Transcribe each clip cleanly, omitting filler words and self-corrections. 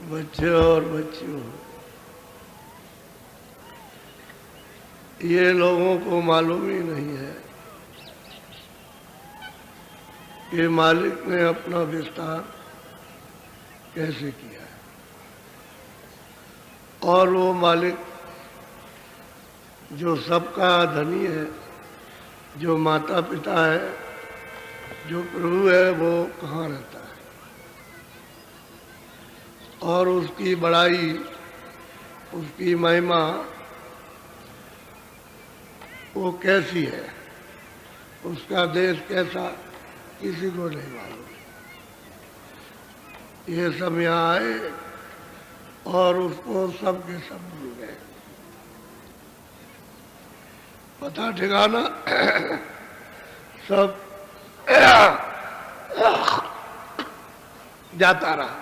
बच्चे और बच्चियों, ये लोगों को मालूम ही नहीं है कि मालिक ने अपना विस्तार कैसे किया है। और वो मालिक जो सबका धनी है, जो माता पिता है, जो प्रभु है, वो कहाँ रहता है और उसकी बड़ाई, उसकी महिमा वो कैसी है, उसका देश कैसा, किसी को नहीं मालूम। ये सब यहाँ आए और उसको सब के सब भूल गए। पता ठिकाना सब जाता रहा।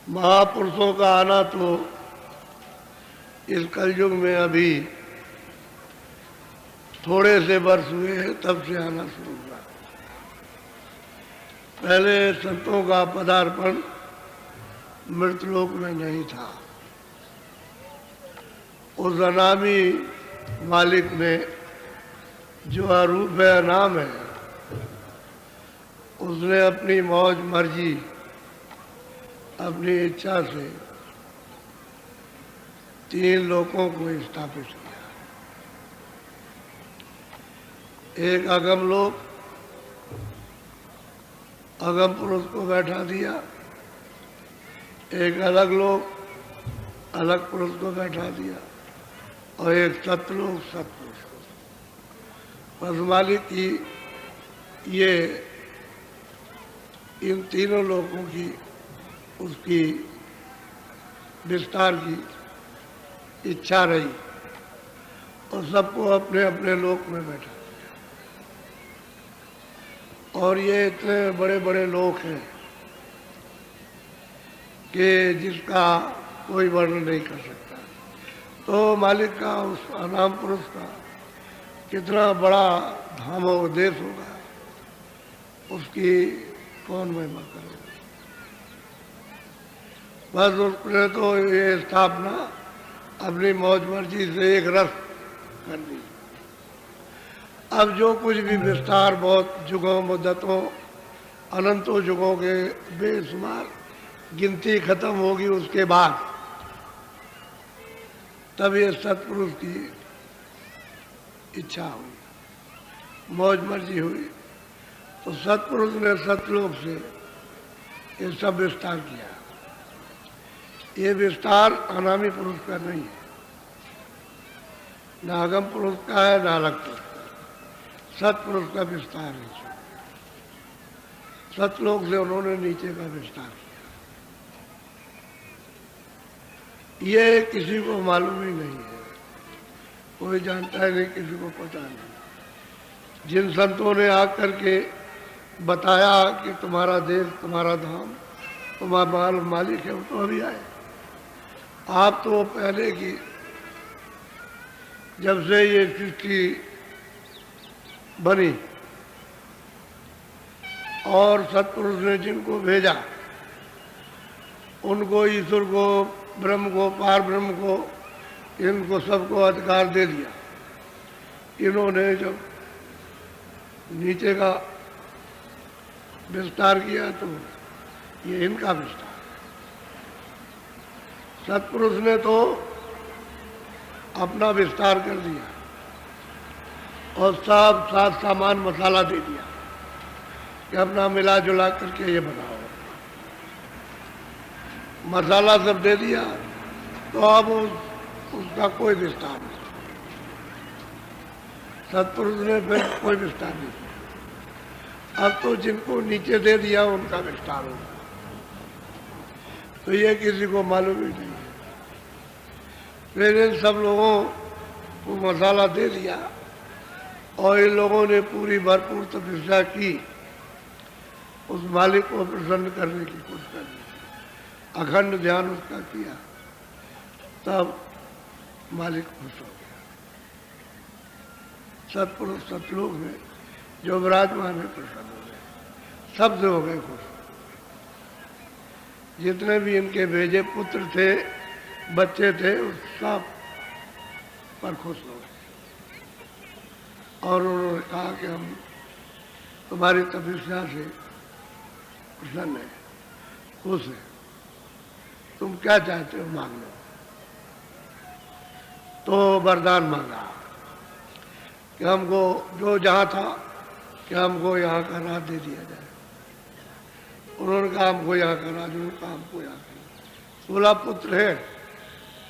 महापुरुषों का आना तो इस कलयुग में अभी थोड़े से वर्ष हुए हैं, तब से आना शुरू हुआ। पहले संतों का पदार्पण मृतलोक में नहीं था। उस अनामी मालिक ने, जो अरूप है, अनाम है, उसने अपनी मौज मर्जी, अपनी इच्छा से 3 लोकों को स्थापित किया। एक अगम लोक, अगम पुरुष को बैठा दिया। एक अलग लोक, अलग पुरुष को बैठा दिया। और एक सतलोक, सतपुरुष को। बस मालिक की ये इन तीनों लोकों की, उसकी विस्तार की इच्छा रही और सबको अपने अपने लोक में बैठा दिया। और ये इतने बड़े बड़े लोक हैं कि जिसका कोई वर्णन नहीं कर सकता। तो मालिक का, उस अनाम पुरुष का कितना बड़ा धाम और देश होगा, उसकी कौन महिमा करेगा। बस उसने तो ये स्थापना अपनी मौज मर्जी से एक रस कर दी। अब जो कुछ भी विस्तार बहुत युगों, मुद्दतों, अनंतों युगों के बेशुमार गिनती खत्म होगी, उसके बाद तब ये सतपुरुष की इच्छा हुई, मौज मर्जी हुई। तो सतपुरुष ने सतलोक से ये सब विस्तार किया। ये विस्तार अनामी पुरुष का नहीं है, न अगम पुरुष का है, न अलग पुरुष का। सतपुरुष का विस्तार है। सतलोक से उन्होंने नीचे का विस्तार किया। ये किसी को मालूम ही नहीं है, कोई जानता है नहीं, किसी को पता नहीं। जिन संतों ने आकर के बताया कि तुम्हारा देश, तुम्हारा धाम, तुम्हारा मालिक है, वो तो अभी आए। आप तो पहले की, जब से ये सृष्टि बनी और सतपुरुष ने जिनको भेजा, उनको, ईश्वर को, ब्रह्म को, पार ब्रह्म को, इनको सबको अधिकार दे दिया। इन्होंने जब नीचे का विस्तार किया तो ये इनका विस्तार। सतपुरुष ने तो अपना विस्तार कर दिया और सब साथ सामान मसाला दे दिया कि अपना मिला जुला करके ये बनाओ। मसाला सब दे दिया तो अब उसका कोई विस्तार नहीं। सतपुरुष ने फिर कोई विस्तार नहीं किया। अब तो जिनको नीचे दे दिया उनका विस्तार होगा। तो ये किसी को मालूम ही नहीं है। फिर इन सब लोगों को मसाला दे दिया और इन लोगों ने पूरी भरपूर तपस्या की, उस मालिक को प्रसन्न करने की कोशिश की, अखंड ध्यान उसका किया, तब मालिक खुश हो गया। सतपुरुष सतलोक में जो विराजमान है प्रसन्न हो गए, शब्द हो गए खुश। जितने भी इनके भेजे पुत्र थे, बच्चे थे, उस सब पर खुश हो गए और उन्होंने कहा कि हम तुम्हारी तपस्या से प्रसन्न है, खुश है, तुम क्या चाहते हो मांग लो। तो वरदान मांगा कि हमको जो जहाँ था कि हमको यहाँ का राज दे दिया जाए। उन्होंने कहा हमको यहाँ का राज, उन्होंने कहा हमको यहाँ का 16 पुत्र है,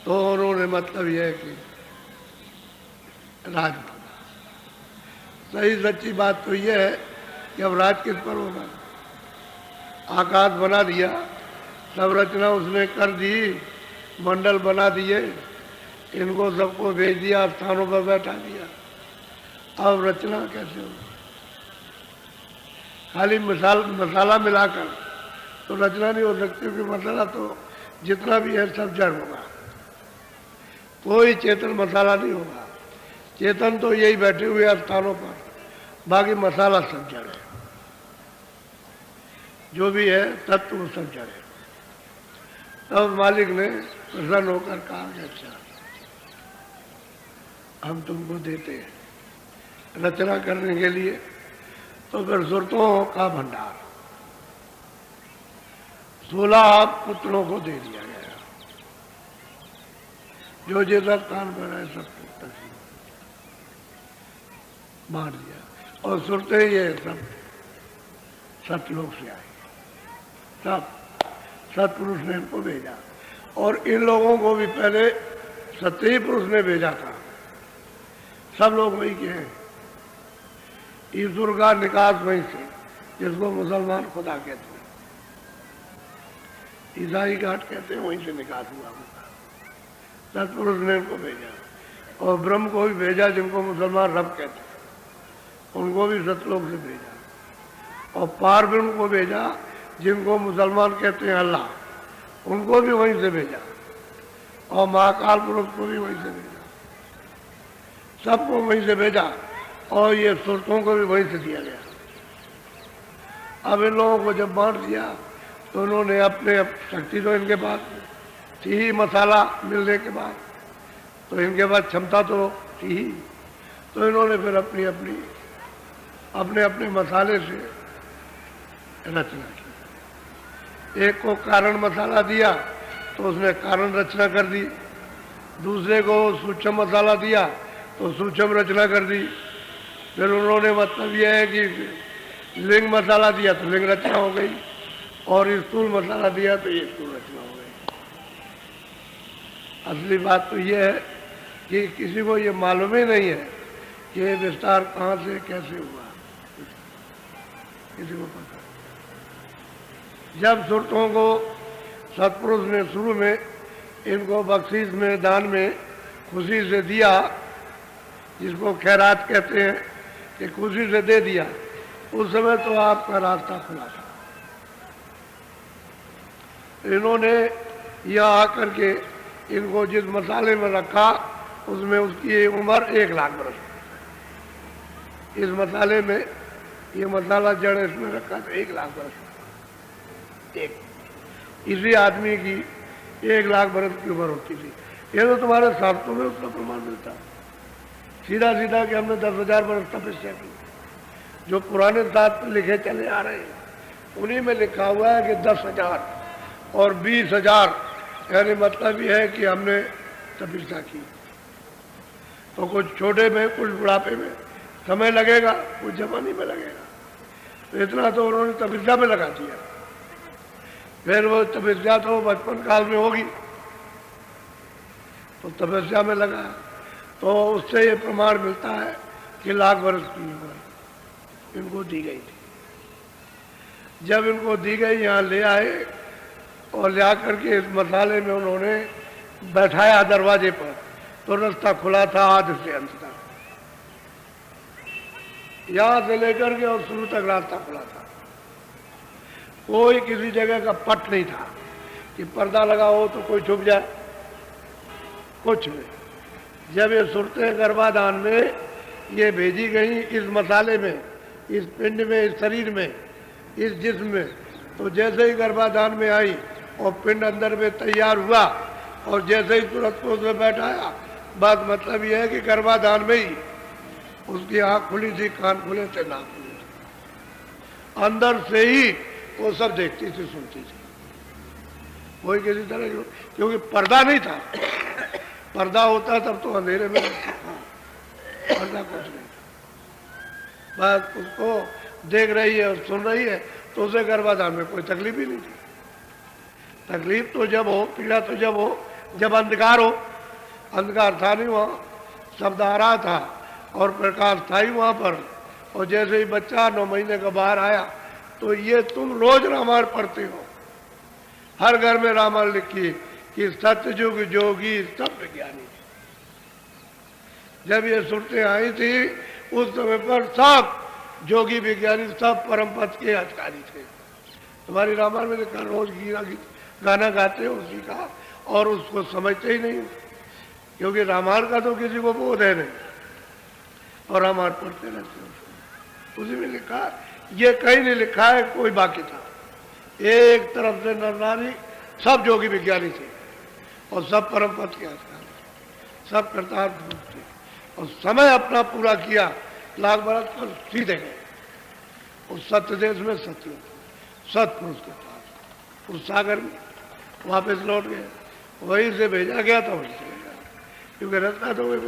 तो उन्होंने मतलब यह है कि राज मांगा। सही सच्ची बात तो यह है कि अब राज किस पर होगा। आकाश बना दिया, सब रचना उसने कर दी, मंडल बना दिए, इनको सबको भेज दिया, स्थानों पर बैठा दिया। अब रचना कैसे होगी? खाली मसाला मिलाकर तो रचना नहीं हो सकती, क्योंकि मसाला तो जितना भी है सब जड़ होगा, कोई चेतन मसाला नहीं होगा। चेतन तो यही बैठे हुए स्थानों पर, बाकी मसाला सब जड़ है। जो भी है तत्व वो सब जड़ है। तब मालिक ने प्रसन्न होकर कहा कि अच्छा हम तुमको देते हैं रचना करने के लिए। तो फिर सुरतों का भंडार 16 पुत्रों को दे दिया गया, जो जितना स्थान पर है सब तकसीम बांट दिया। और सुरते ये सब सतलोक से आए, सब सतपुरुष ने इनको भेजा। और इन लोगों को भी पहले सत्य पुरुष ने भेजा था। सब लोग वही के हैं। ईश्वर का निकास वहीं से, जिसको मुसलमान खुदा कहते हैं, ईसाई घाट कहते हैं, वहीं से निकास हुआ उनका। सतपुरुष ने इनको भेजा। और ब्रह्म को भी भेजा, जिनको मुसलमान रब कहते हैं, उनको भी सतलोक से भेजा। और पार ब्रह्म को भेजा, जिनको मुसलमान कहते हैं अल्लाह, उनको भी वहीं से भेजा। और महाकाल पुरुष को भी वहीं से भेजा, सबको वहीं से भेजा। और ये सुरतों को भी वहीं से दिया गया। अब इन लोगों को जब बांट दिया तो उन्होंने अपने शक्ति तो इनके पास थी ही, मसाला मिलने के बाद तो इनके पास क्षमता तो थी ही। तो इन्होंने फिर अपने अपने मसाले से रचना की। एक को कारण मसाला दिया तो उसने कारण रचना कर दी, दूसरे को सूक्ष्म मसाला दिया तो सूक्ष्म रचना कर दी। फिर उन्होंने मतलब यह है कि लिंग मसाला दिया तो लिंग रचना हो गई, और स्थूल मसाला दिया तो ये स्थूल रचना हो गई। असली बात तो यह है कि किसी को ये मालूम ही नहीं है कि ये विस्तार कहाँ से कैसे हुआ, किसी को पता। जब सुरतों को सतपुरुष ने शुरू में इनको बख्शीश में, दान में खुशी से दिया, जिसको खैरात कहते हैं, कि खुशी से दे दिया, उस समय तो आपका रास्ता खुला था। इन्होंने यहाँ आकर के इनको जिस मसाले में रखा, उसमें उसकी उम्र 1 लाख बरस। इस मसाले में ये मसाला जड़ इसमें रखा तो 1 लाख बरस। एक इसी आदमी की 1 लाख बरस की उम्र होती थी। ये तो तुम्हारे शास्त्रों में उसका प्रमाण मिलता है, सीधा सीधा कि हमने 10,000 बरस तपस्या की। जो पुराने शास्त्र लिखे चले आ रहे हैं, उन्हीं में लिखा हुआ है कि 10,000 और 20,000, यानी मतलब ये है कि हमने तपस्या की। तो कुछ छोटे में, कुछ बुढ़ापे में समय लगेगा, कुछ जवानी में लगेगा। तो इतना तो उन्होंने तपस्या में लगा दिया। फिर वो तपस्या तो बचपन काल में होगी, तो तपस्या में लगा। तो उससे ये प्रमाण मिलता है कि लाख वर्ष की उम्र इनको दी गई थी। जब इनको दी गई, यहाँ ले आए और ले आकर के इस मसाले में उन्होंने बैठाया दरवाजे पर, तो रास्ता खुला था आदि से अंत तक, यहाँ से लेकर के और शुरू तक रास्ता खुला था। कोई किसी जगह का पट नहीं था कि पर्दा लगा हो तो कोई छुप जाए, कुछ नहीं। जब ये सुरतें गर्भाधान में ये भेजी गई इस मसाले में, इस पिंड में, इस शरीर में, इस जिस्म में, तो जैसे ही गर्भाधान में आई और पिंड अंदर में तैयार हुआ और जैसे ही तुरंत को उसमें बैठाया, बात मतलब यह है कि गर्भाधान में ही उसकी आंख खुली थी, कान खुले थे, नाक खुले थे, अंदर से ही वो सब देखती थी, सुनती थी। कोई किसी तरह की, क्योंकि पर्दा नहीं था, पर्दा होता तब तो अंधेरे में पर्दा कुछ नहीं था, बस उसको देख रही है और सुन रही है, तो उसे गर्भाधान में कोई तकलीफ ही नहीं थी। तकलीफ तो जब हो, पीड़ा तो जब हो जब अंधकार हो, अंधकार था नहीं वहाँ, शब्द आ रहा था और प्रकाश था ही वहाँ पर। और जैसे ही बच्चा 9 महीने का बाहर आया, तो ये तुम रोज रामायण पढ़ते हो, हर घर में रामायण लिखी कि सत्ययुग जोगी सब विज्ञानी। जब ये सुनते आई थी उस समय पर सब जोगी विज्ञानी, सब परम पद के अधिकारी थे। तुम्हारी रामायण में लिखा, रोज गाना गाते हो उसी का, और उसको समझते ही नहीं, क्योंकि रामायण का तो किसी को बोध है नहीं, और रामायण पढ़ते रहते हो। उसी में लिखा, ये कहीं नहीं लिखा है कोई बाकी था। एक तरफ से नर नारी सब जोगी विज्ञानी थे और सब परम पद के अधिकारी, सब कृतार्थ थे, और समय अपना पूरा किया, लाख बरस पर सीधे गए उस सत्य देश में, सत्य सतपुरुष के पास, उस सागर में वापस लौट गए। वहीं से भेजा गया था, वहीं चले गया, क्योंकि रास्ता तो वही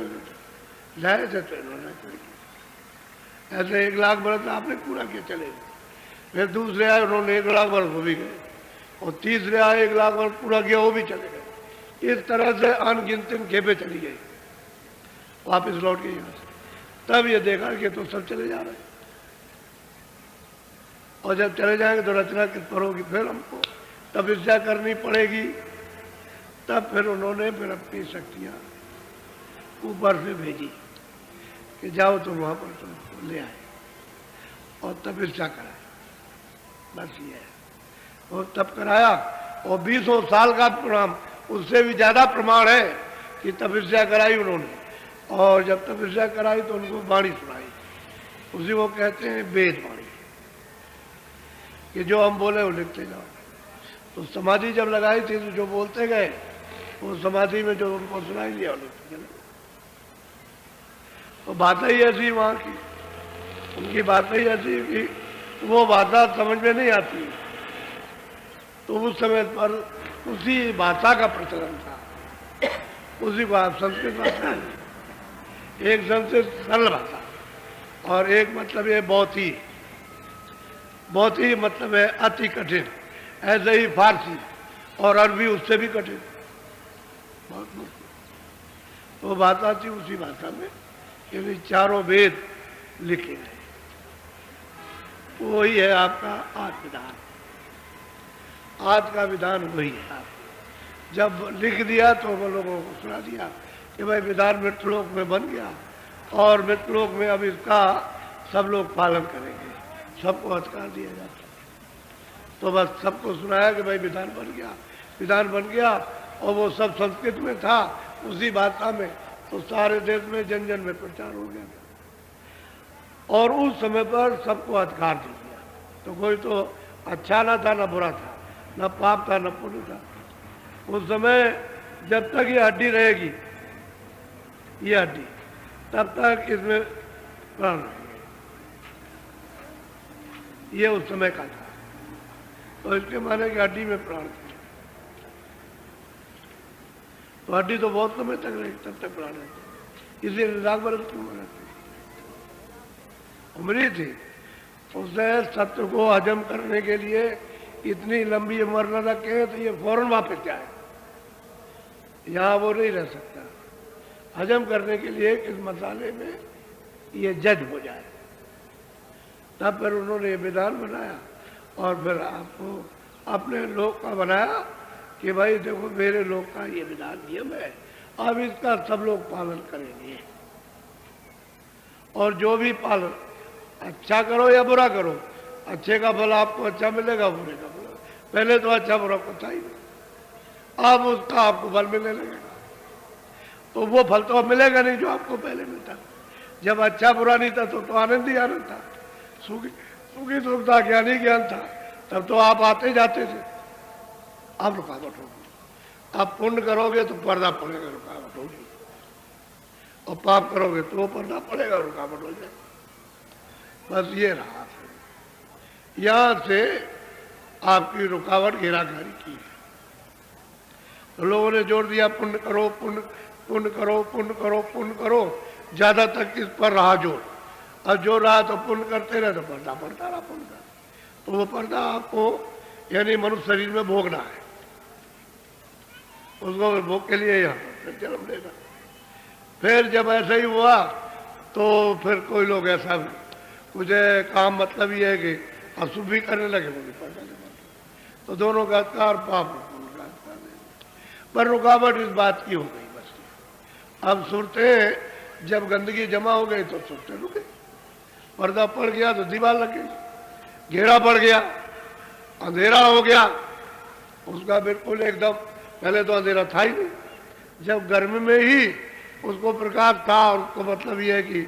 लाए थे, तो इन्होंने ऐसे 1 लाख बरस आपने पूरा किया, चले गए। फिर दूसरे आए, उन्होंने 1 लाख बरस वो भी गए, और तीसरे आए 1 लाख बरस पूरा किया, वो भी चले गए। इस तरह से अनगिनत खेपे चली गई, वापस लौट गई यहाँ से। तब ये देखा कि तो सब चले जा रहे हैं, और जब चले जाएंगे तो रचना किस पर होगी, फिर हमको तपस्या करनी पड़ेगी। तब फिर उन्होंने फिर अपनी शक्तियाँ ऊपर से भेजी कि जाओ तुम वहाँ पर तुम ले आए और तपस्या कराए, बस ये है। और तब कराया, और 20 साल का प्रमाण, उससे भी ज्यादा प्रमाण है कि तपस्या कराई उन्होंने। और जब तपस्या कराई तो उनको वाणी सुनाई, उसी को कहते हैं वेद वाणी, कि जो हम बोले वो लिखते जाओ। तो समाधि जब लगाई थी तो जो बोलते गए, वो समाधि में जो उनको सुनाई दिया वो लिखते चले। तो बात ही ऐसी वहाँ की, उनकी बात ही ऐसी कि वो भाषा समझ में नहीं आती, तो उस समय पर उसी भाषा का प्रचलन था, उसी को आप संस्कृत भाषा, एक संस्कृत सरल भाषा, और एक मतलब ये बहुत ही मतलब है अति कठिन। ऐसे ही फारसी और अरबी उससे भी कठिन, बहुत मुश्किल। तो भाषा थी उसी भाषा में, क्योंकि चारों वेद लिखे गए। वही है आपका आज विधान, आज का विधान वही है। आप जब लिख दिया तो वो लोगों को सुना दिया कि भाई विधान मृतलोक में बन गया, और मृतलोक में अब इसका सब लोग पालन करेंगे, सबको अधिकार दिया जाता। तो बस सबको सुनाया कि भाई विधान बन गया, विधान बन गया, और वो सब संस्कृत में था, उसी भाषा में, तो सारे देश में जन जन में प्रचार हो गया। और उस समय पर सबको अधिकार दे दिया, तो कोई तो अच्छा ना था, ना बुरा था, ना पाप था, ना पुण्य था। उस समय जब तक ये हड्डी रहेगी, ये हड्डी, तब तक इसमें प्राण रहेंगे, ये उस समय का था। तो इसके माने कि हड्डी में प्राण थे, तो हड्डी तो बहुत समय तक रहेगी, तब तक प्राण रहते, इसलिए लाख बरस क्यों रहते, उम्र थी। उसे सत्य को हजम करने के लिए इतनी लंबी उम्र न रखे, तो ये फौरन वापस जाए, यहाँ वो नहीं रह सकता। हजम करने के लिए इस मसाले में ये जज हो जाए, तब फिर उन्होंने ये विधान बनाया, और फिर आपको अपने लोग का बनाया कि भाई देखो मेरे लोग का ये विधान नियम है, अब इसका सब लोग पालन करेंगे, और जो भी पालन, अच्छा करो या बुरा करो, अच्छे का फल आपको अच्छा मिलेगा, बुरे का फल, पहले तो अच्छा बुरा पता ही नहीं, अब उसका आपको फल मिलने लगेगा। तो वो फल तो अब मिलेगा नहीं जो आपको पहले मिलता। जब अच्छा बुरा नहीं था तो आनंद ही आनंद था, सुखी सुख था, ज्ञानी ज्ञान था, तब तो आप आते जाते थे। अब रुकावट होगी। अब पुण्य करोगे तो पर्दा पड़ेगा, रुकावट होगी, और पाप करोगे तो पर्दा पड़ेगा, रुकावट हो जाएगी। बस ये रहा, यहां से आपकी रुकावट घेराघारी की है। तो लोगों ने जोर दिया पुण्य करो, पुण्य पुण्य करो, पुण्य करो, पुण्य करो, ज्यादा तक इस पर रहा जोर। और जो रहा तो पुण्य करते रहे तो पर्दा पड़ता रहा पुण्य का। तो वो पर्दा आपको यानी मनुष्य शरीर में भोगना है, उसको भोग के लिए यहाँ पर जन्म लेना। फिर जब ऐसा ही हुआ तो फिर कोई लोग ऐसा मुझे काम मतलब ये है कि अशुभ भी करने लगे, वो भी पर्दा लगा। तो दोनों का अधिकार पाप पर रुकावट इस बात की हो गई। बस अब सूरतें जब गंदगी जमा हो गई तो सूरतें रुके, पर्दा पड़ गया तो दीवार लग गई, घेरा पड़ गया, अंधेरा हो गया उसका बिल्कुल एकदम। पहले तो अंधेरा था ही नहीं, जब गर्मी में ही उसको प्रकाश था, और उसको मतलब ये है कि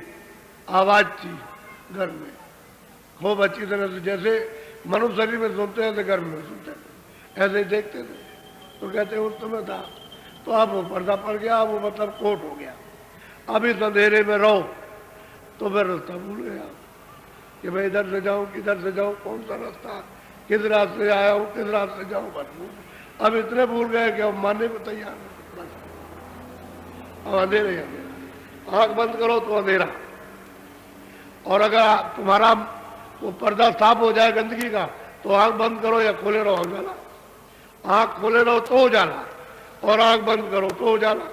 आवाज थी घर में खूब अच्छी तरह से, जैसे मनुष्य शरीर में सुनते हैं तो घर में सुनते थे, ऐसे ही देखते थे। तो कहते उस समय था, तो अब वो पर्दा पड़ गया, वो मतलब कोट हो गया। अब इस अंधेरे में रहो तो फिर रास्ता भूल गया कि मैं इधर से जाऊं किधर से जाऊं, कौन सा रास्ता, किस रास्ते से आया हूं, किस रास्ते जाऊं, बस अब इतने भूल गए कि अब मानने को तैयार नहीं। अब अंधेरे अंधेरा, आंख बंद करो तो अंधेरा। और अगर तुम्हारा वो पर्दा साफ हो जाए गंदगी का तो आंख बंद करो या खोले रहो उजाला, आंख खोले रहो तो उजाला, और आंख बंद करो तो उजाला।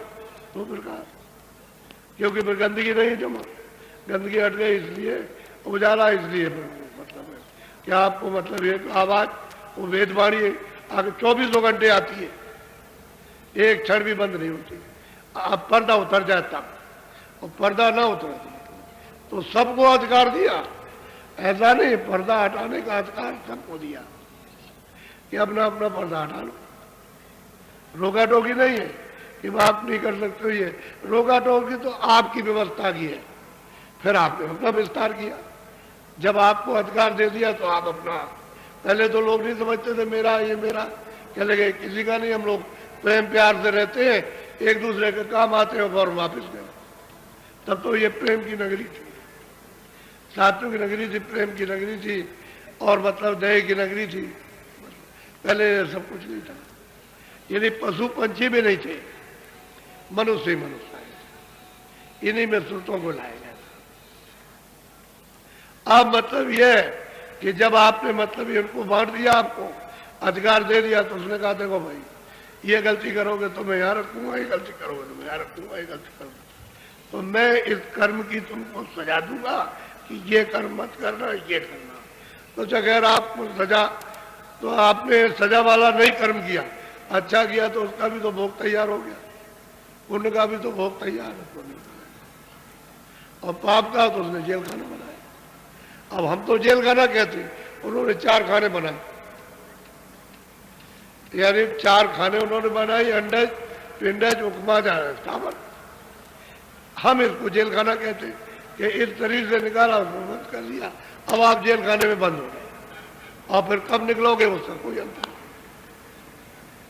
तो प्रकार, क्योंकि फिर गंदगी नहीं जमा, गंदगी हट गई इसलिए उजाला, इसलिए मतलब है कि आपको मतलब ये आवाज वो वेदवाणी आगे 24 घंटे आती है, एक क्षण भी बंद नहीं होती। अब पर्दा उतर जाए तब, और पर्दा ना उतर तो सबको अधिकार दिया, ऐसा नहीं, पर्दा हटाने का अधिकार सबको दिया कि अपना अपना पर्दा हटा लो। रोका टोकी नहीं है कि आप नहीं कर सकते, ये रोका टोकी तो आपकी व्यवस्था की है, फिर आपने अपना विस्तार किया। जब आपको अधिकार दे दिया तो आप अपना, पहले तो लोग नहीं समझते थे मेरा ये मेरा, कह लगे किसी का नहीं, हम लोग प्रेम प्यार से रहते हैं, एक दूसरे के काम आते हैं और वापिस गए। तब तो ये प्रेम की नगरी थी, साथियों की नगरी थी, प्रेम की नगरी थी, और मतलब दया की नगरी थी। पहले सब कुछ नहीं था, यानी पशु पंछी भी नहीं थे, मनुष्य ही मनुष्य आए, इन्हीं में श्रुतों को लाया गया। अब मतलब यह है कि जब आपने मतलब इनको बांट दिया, आपको अधिकार दे दिया, तो उसने कहा देखो भाई ये गलती करोगे तो मैं यहाँ रखूंगा, ये गलती करोगे तो मैं यहाँ रखूंगा, ये गलती करोगे तो मैं इस कर्म की तुमको सजा दूंगा कि ये कर्म मत करना, ये करना। तो अगर आपको सजा, तो आपने सजा वाला नहीं कर्म किया, अच्छा किया तो उसका भी तो भोग तैयार हो गया, पुण्य का भी तो भोग तैयार है, और पाप का तो उसने जेल खाना बनाया। अब हम तो जेल खाना कहते, उन्होंने 4 खाने बनाए, यानी 4 खाने उन्होंने बनाए, अंडज पिंडज उपमा चावल। हम इसको जेल खाना कहते कि इस शरीर से निकाला, उसको बंद कर लिया, अब आप जेल खाने में बंद हो गए, और फिर कब निकलोगे उसका कोई अंतर नहीं।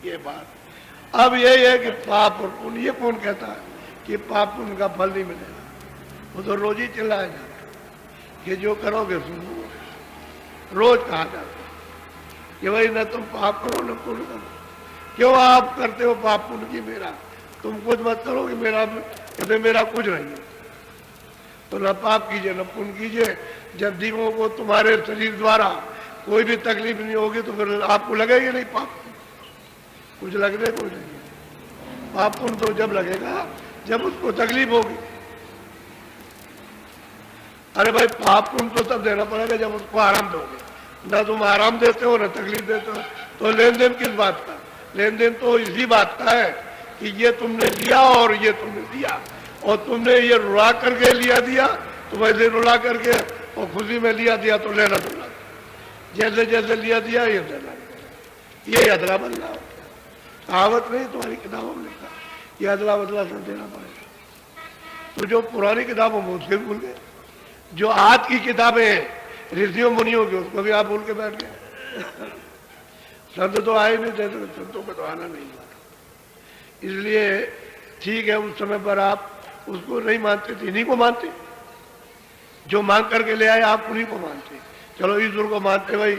ये बात अब यही है कि पाप और पुण्य, ये कौन कहता है कि पाप पुण्य का फल नहीं मिलेगा, वो तो रोज ही चिल्लाया जाता है कि जो करोगे सुनो, रोज कहा जाता है कि भाई न तुम पाप करो न पुण्य करो। क्यों आप करते हो पाप पुण्य की, मेरा तुम कुछ मत करो कि मेरा कहते मेरा कुछ नहीं है, तो न पाप कीजिए न पुण्य कीजिए। जब जीवों को तुम्हारे शरीर द्वारा कोई भी तकलीफ नहीं होगी तो फिर आपको लगेगा नहीं पाप, कुछ लगने को नहीं। पाप पुण्य तो जब लगेगा जब उसको तकलीफ होगी। अरे भाई पाप पुण्य तो तब देना पड़ेगा जब उसको आराम दोगे, ना तुम आराम देते हो ना तकलीफ देते हो, तो लेन देन किस बात का? लेन देन तो इसी बात का है कि ये तुमने लिया और ये तुमने दिया, और तुमने ये रुला करके लिया दिया तो वैसे रुला करके और खुशी में लिया दिया तो लेना तुमने, जैसे जैसे लिया दिया ये देना, ये अदला बदला हो। कहावत नहीं तुम्हारी किताबों में लिखा, ये अदला बदला सब देना पड़ेगा। तो जो पुरानी किताबों में उसके भूल गए, जो आज की किताबें हैं ऋषियों मुनियों की, उसको भी आप भूल के बैठ गए। संत तो आए नहीं थे, तो संतों को तो आना नहीं हुआ। इसलिए ठीक है, उस समय पर आप उसको नहीं मानते थे, इन्हीं को मानते, जो मांग करके ले आए आप उन्हीं को मानते। चलो ईश्वर को मानते, भाई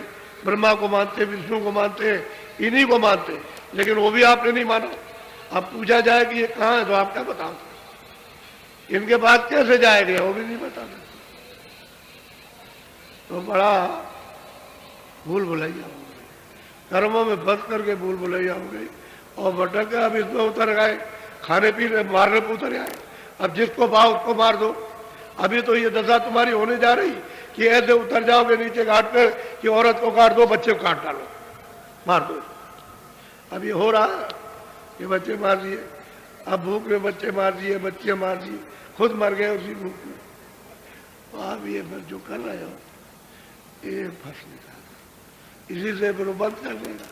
ब्रह्मा को मानते, विष्णु को मानते, इन्हीं को मानते, लेकिन वो भी आपने नहीं माना। अब पूछा जाए कि ये कहाँ है, तो आप क्या बताओ, इनके पास कैसे जाएगा, वो भी नहीं बताना। तो बड़ा भूल भुलैया हो गई, कर्मों में फंस करके भूल भुलैया हो गई और भटक के अब इसमें उतर गए, खाने पीने मारने पर उतर आए। अब जिसको पाओ उसको मार दो। अभी तो ये दशा तुम्हारी होने जा रही कि ऐसे उतर जाओगे नीचे घाट पर कि औरत को काट दो, बच्चे को काट डालो, मार दो। अब ये हो रहा है कि बच्चे मार दिए, अब भूख में बच्चे मार दिए, बच्चे मार दिए, खुद मर गए उसी भूख में। तो आप ये फिर जो कर रहे हो ये फंस निकाल, इसी से फिर बंद कर देगा,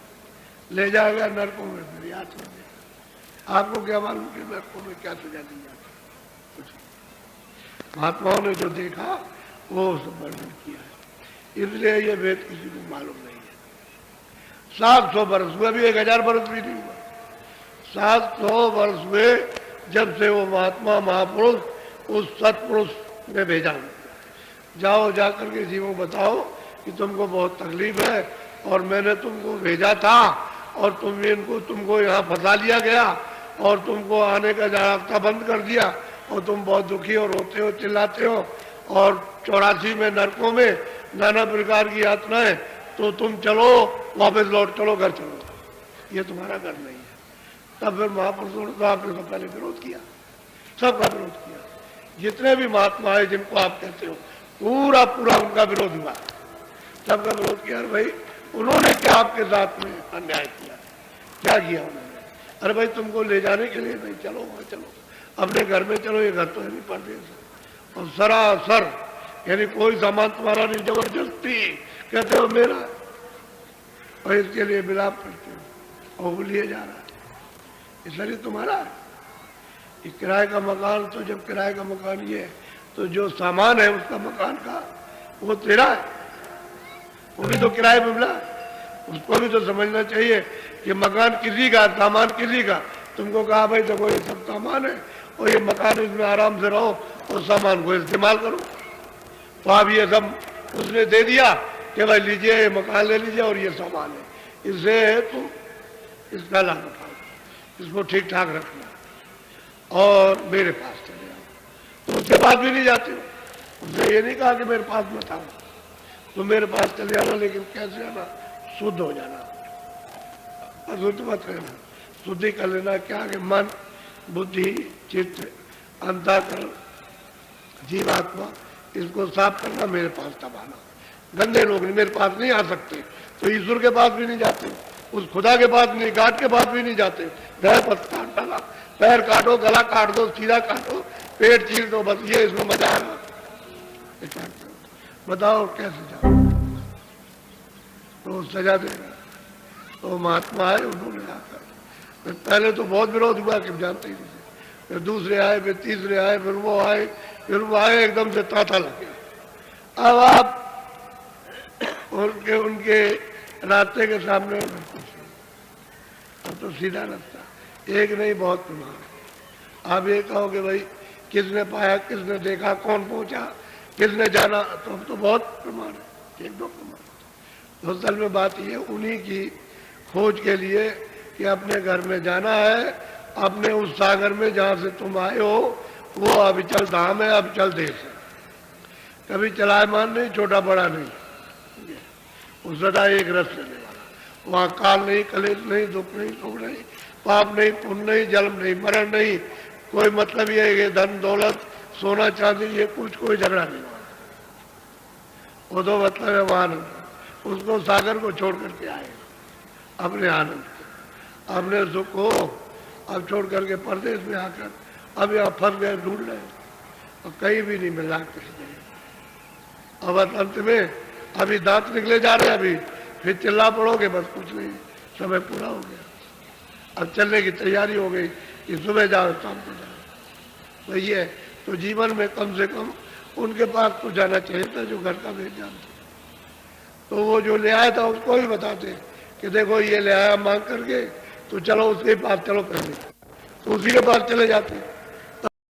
ले जाएगा नरकों में, फिर याद कर देगा। आपको क्या मालूम कि नरकों में क्या सजा दी जाती, कुछ महात्माओं ने जो देखा वो सब वर्णन किया है, इसलिए ये वेद किसी को मालूम नहीं है। 700 वर्ष हुए, अभी 1000 वर्ष भी नहीं हुआ, 700 वर्ष हुए जब से वो महात्मा महापुरुष उस सत्पुरुष ने भेजा। जाओ जाकर के जीवों बताओ कि तुमको बहुत तकलीफ है और मैंने तुमको भेजा था और तुमको यहाँ फंसा लिया गया और तुमको आने का रास्ता बंद कर दिया और तुम बहुत दुखी हो, रोते हो, चिल्लाते हो और 84 में नरकों में नाना प्रकार की यातनाएं, तो तुम चलो वापस लौट चलो, घर चलो, ये तुम्हारा घर नहीं है। तब फिर महापुरुषों ने तो आपने तो पहले विरोध किया, सबका विरोध किया। जितने भी महात्मा है जिनको आप कहते हो पूरा पूरा उनका विरोध हुआ, सबका विरोध किया। भाई उन्होंने क्या आपके साथ में अन्याय किया, क्या किया उन्होंने? अरे भाई तुमको ले जाने के लिए नहीं, चलो वहां चलो, अपने घर में चलो, ये घर तो है नहीं परदेश, और सरासर यानी कोई सामान तुम्हारा नहीं, जबरदस्ती कहते हो मेरा, और इसके लिए विलाप करते हो और वो लिए जा रहा है, इसलिए तुम्हारा है। ये किराए का मकान, तो जब किराए का मकान ये है तो जो सामान है उसका मकान का वो तेरा है, वो भी तो किराए में मिला, उसको भी तो समझना चाहिए कि मकान किसी का, सामान किसी का। तुमको कहा भाई देखो ये सब सामान है और ये मकान, इसमें आराम से रहो और सामान को इस्तेमाल करो, तो आप ये सब उसने दे दिया कि भाई लीजिए ये मकान ले लीजिए और ये सामान है, इससे तुम इसका लाभ उठाओ, इसको ठीक ठाक रखना और मेरे पास चले आओ। तो उसके पास भी नहीं जाते हो, उसने ये नहीं कहा कि मेरे पास मत आओ, तो मेरे पास चले आना, लेकिन कैसे आना? शुद्ध हो जाना, अशुद्ध मत रहना, शुद्धि कर लेना। क्या कि मन, बुद्धि, चित्त, अंतःकरण, जीवात्मा, इसको साफ करना, मेरे पास तब आना। गंदे लोग मेरे पास नहीं आ सकते, तो ईश्वर के पास भी नहीं जाते, उस खुदा के पास नहीं, गाट के पास भी नहीं जाते। गए बस काट डाला, पैर काटो, गला काट दो, सीधा काटो, पेट चीर दो, बस ये इसमें मजा आना। बताओ कैसे जाओ? तो सजा देगा। तो महात्मा है, उन्होंने आकर, पहले तो बहुत विरोध हुआ कि जानते ही नहीं, फिर दूसरे आए, फिर तीसरे आए, फिर वो आए, एकदम से तांता लग गया। अब आप उनके रास्ते के सामने, अब तो सीधा रास्ता, एक नहीं बहुत प्रमाण। आप ये कहो कि भाई किसने पाया, किसने देखा, कौन पहुंचा, किसने जाना, तो अब तो बहुत प्रमाण है, एक दो प्रमाण। तो असल में बात ये उन्हीं की खोज के लिए कि अपने घर में जाना है, अपने उस सागर में जहाँ से तुम आए हो वो अविचल धाम है, अविचल देश है, कभी चलायमान नहीं, छोटा बड़ा नहीं, वो सदा एक रस चलने वाला। वहाँ काल नहीं, कलेश नहीं, दुख नहीं, सुख नहीं, पाप नहीं, पुण्य नहीं, जन्म नहीं, मरण नहीं, कोई मतलब ये है कि धन दौलत सोना चांदी ये कुछ कोई झगड़ा नहीं हुआ, वो तो मतलब है वहां उसको सागर को छोड़ करके आए अपने आनंद को, अपने सुख को अब छोड़ करके परदेश में आकर अब यहाँ फंस गए, ढूंढ रहे और कहीं भी नहीं मिल रहा किसी को। अब अंत में अभी दांत निकले जा रहे हैं, अभी फिर चिल्ला पड़ोगे, बस कुछ नहीं, समय पूरा हो गया। अब चलने की तैयारी हो गई कि सुबह जाओ शाम को जाओ। तो ये तो जीवन में कम से कम उनके पास तो जाना चाहिए था जो घर का भेद जानते, तो वो जो ले आया था उसको ही बताते कि देखो ये ले आया मांग करके, तो चलो उसके पास चलो पहले, तो उसी के पास चले जाते।